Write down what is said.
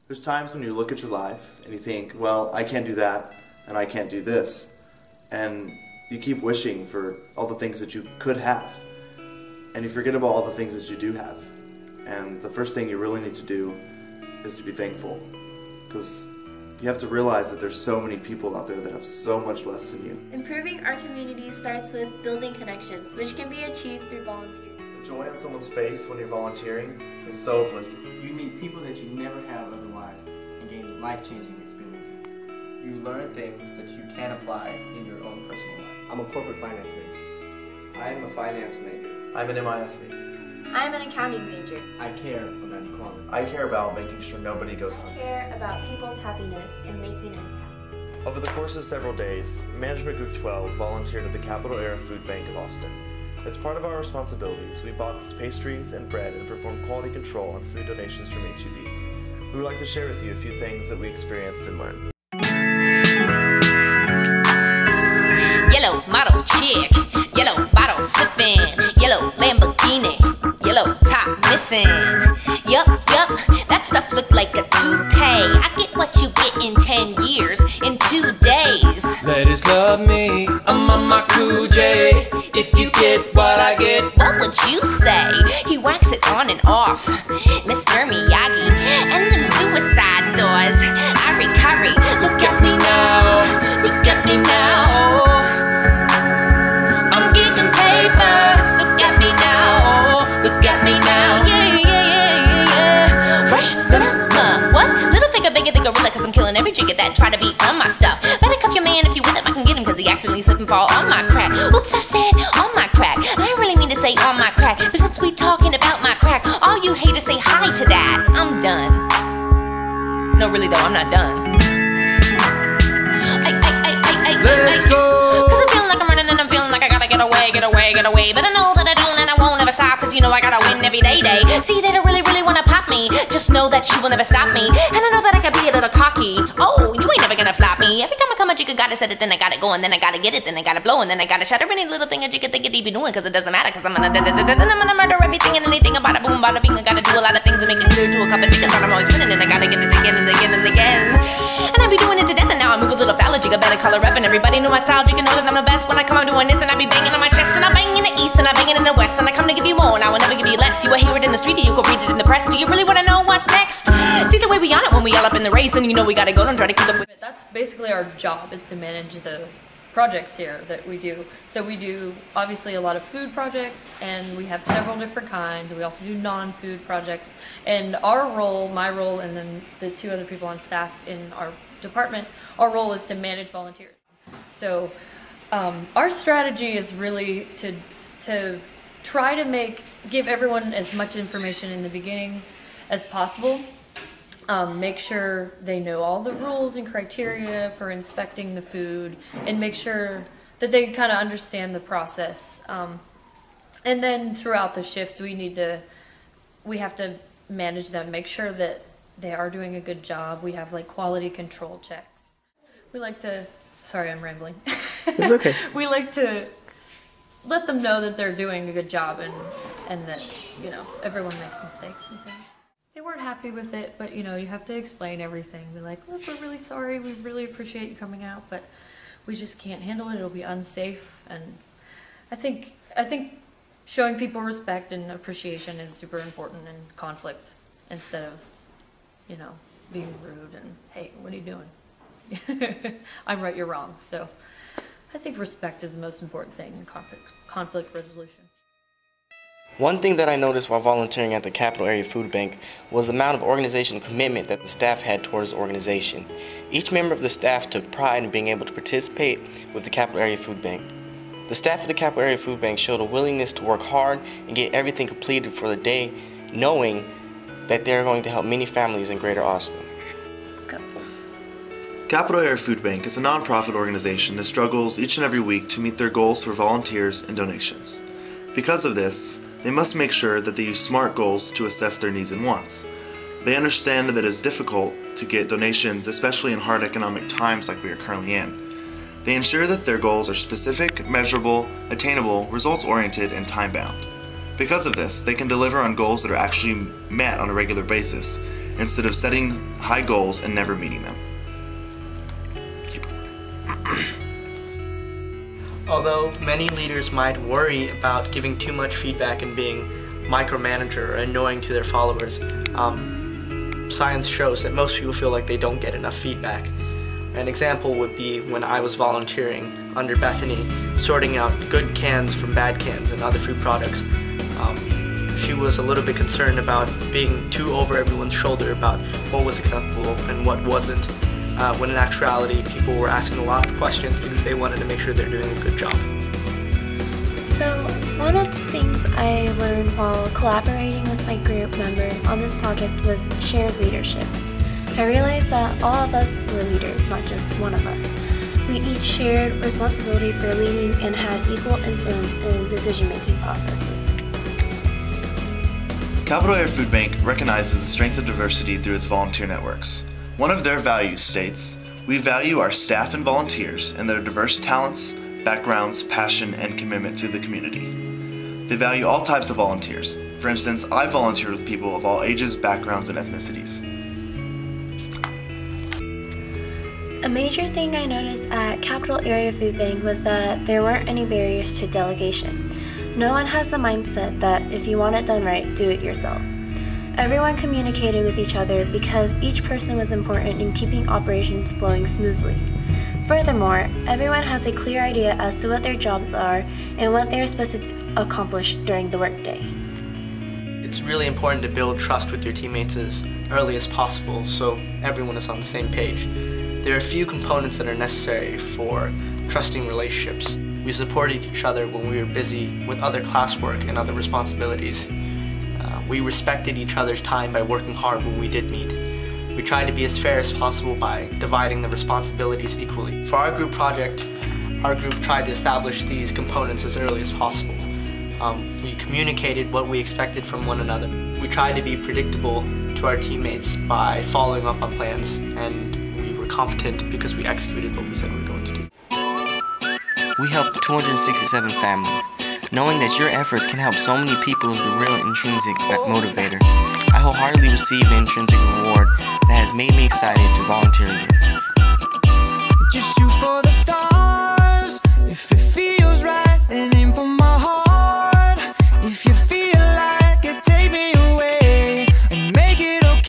There's times when you look at your life and you think, well, I can't do that and I can't do this. And you keep wishing for all the things that you could have. And you forget about all the things that you do have. And the first thing you really need to do is to be thankful. Because you have to realize that there's so many people out there that have so much less than you. Improving our community starts with building connections, which can be achieved through volunteering. The joy on someone's face when you're volunteering is so uplifting. You meet people that you never have otherwise and gain life-changing experiences. You learn things that you can apply in your own personal life. I'm a corporate finance major. I am a finance major. I'm an MIS major. I'm an accounting major. I care about equality. I care about making sure nobody goes I hungry. care about people's happiness and making an impact. Over the course of several days, Management Group 12 volunteered at the Capital Area Food Bank of Austin. As part of our responsibilities, we boxed pastries and bread and performed quality control on food donations from HEB. We would like to share with you a few things that we experienced and learned. Yellow model chick, yellow bottle sipping, yellow Lamborghini, yellow top missing. Yup, that stuff looked like a toupee. I get what you get in 10 years, in 2 days. Ladies love me, I'm on my cool J. If you get what I get, What would you say? He whacks it on and off, Mr. Miyagi. And them suicide doors, Ari-kari. Look at me now, look at me now. I'm getting paper, look at me now, look at me now. Yeah. Fresh than a what? Little finger bigger than gorilla, cause I'm killing every jigger that try to be on my stuff. Better cuff your man if you with him, I can get him, cause he accidentally slip and fall on my crack. Oops, I said on my crack. I didn't really mean to say on my crack, but since we talking about my crack, all you haters say hi to that. I'm done. No, really though, I'm not done. let's go. Cause I'm feeling like I'm running and I'm feeling like I gotta get away. But I know that I don't and I won't ever stop, cause you know I gotta win every day. See, they don't really wanna pop me, just know that you will never stop me. And I know that I can be a little cocky. Oh, you ain't never gonna flop me. Every time I come a jigga gotta set it, then I gotta go, and then I gotta get it, then I gotta blow, and then I gotta shatter any little thing a jigga think it be doing, cause it doesn't matter, cause I'm gonna murder everything and anything about a boom, bada bing. I gotta do a lot of things and make it clear to a couple jiggas that I'm always winning, and I gotta get it again and again and again. And I be doing it to death, and now I move a little foul jigga, better color rep, and everybody know my style, jigga know that I'm the best. When I come I'm doing this, and I be banging on my chest, and I bang in the east, and I bang it in the west, and I come to give you more, and I will never give you less. You will hear it in the street, and you can read it in the press. Do you really wanna know what's next? See the way we on it when we all up in the race, and you know we gotta go and try to keep up with it. That's basically our job, is to manage the projects here that we do. So we do obviously a lot of food projects, and we have several different kinds. We also do non-food projects, and our role, my role, and then the two other people on staff in our department, our role is to manage volunteers. So our strategy is really to try to give everyone as much information in the beginning as possible. Make sure they know all the rules and criteria for inspecting the food, and make sure that they kind of understand the process. And then throughout the shift, we have to manage them, make sure that they are doing a good job. We have like quality control checks. We like to, sorry, I'm rambling. It's okay. We like to let them know that they're doing a good job, and that, you know, everyone makes mistakes and things. They weren't happy with it, but you know, you have to explain everything. Be like, look, we're really sorry, we really appreciate you coming out, but we just can't handle it, it'll be unsafe. And I think showing people respect and appreciation is super important in conflict, instead of, you know, being rude and, hey, what are you doing? I'm right, you're wrong. So I think respect is the most important thing in conflict resolution. One thing that I noticed while volunteering at the Capital Area Food Bank was the amount of organizational commitment that the staff had towards the organization. Each member of the staff took pride in being able to participate with the Capital Area Food Bank. The staff of the Capital Area Food Bank showed a willingness to work hard and get everything completed for the day, knowing that they're going to help many families in Greater Austin. Capital Area Food Bank is a non-profit organization that struggles each and every week to meet their goals for volunteers and donations. Because of this, they must make sure that they use SMART goals to assess their needs and wants. They understand that it's difficult to get donations, especially in hard economic times like we are currently in. They ensure that their goals are specific, measurable, attainable, results-oriented, and time-bound. Because of this, they can deliver on goals that are actually met on a regular basis, instead of setting high goals and never meeting them. Although many leaders might worry about giving too much feedback and being micromanager or annoying to their followers, science shows that most people feel like they don't get enough feedback. An example would be when I was volunteering under Bethany, sorting out good cans from bad cans and other food products. She was a little bit concerned about being too over everyone's shoulder about what was acceptable and what wasn't, when in actuality people were asking a lot of questions because they wanted to make sure they're doing a good job. So, one of the things I learned while collaborating with my group members on this project was shared leadership. I realized that all of us were leaders, not just one of us. We each shared responsibility for leading and had equal influence in decision-making processes. Capital Area Food Bank recognizes the strength of diversity through its volunteer networks. One of their values states, "We value our staff and volunteers and their diverse talents, backgrounds, passion, and commitment to the community." They value all types of volunteers. For instance, I volunteer with people of all ages, backgrounds, and ethnicities. A major thing I noticed at Capital Area Food Bank was that there weren't any barriers to delegation. No one has the mindset that if you want it done right, do it yourself. Everyone communicated with each other because each person was important in keeping operations flowing smoothly. Furthermore, everyone has a clear idea as to what their jobs are and what they are supposed to accomplish during the workday. It's really important to build trust with your teammates as early as possible so everyone is on the same page. There are a few components that are necessary for trusting relationships. We supported each other when we were busy with other classwork and other responsibilities. We respected each other's time by working hard when we did meet. We tried to be as fair as possible by dividing the responsibilities equally. For our group project, our group tried to establish these components as early as possible. We communicated what we expected from one another. We tried to be predictable to our teammates by following up on plans, and we were competent because we executed what we said we were going to do. We helped 267 families. Knowing that your efforts can help so many people is the real intrinsic motivator. I wholeheartedly received an intrinsic reward that has made me excited to volunteer again.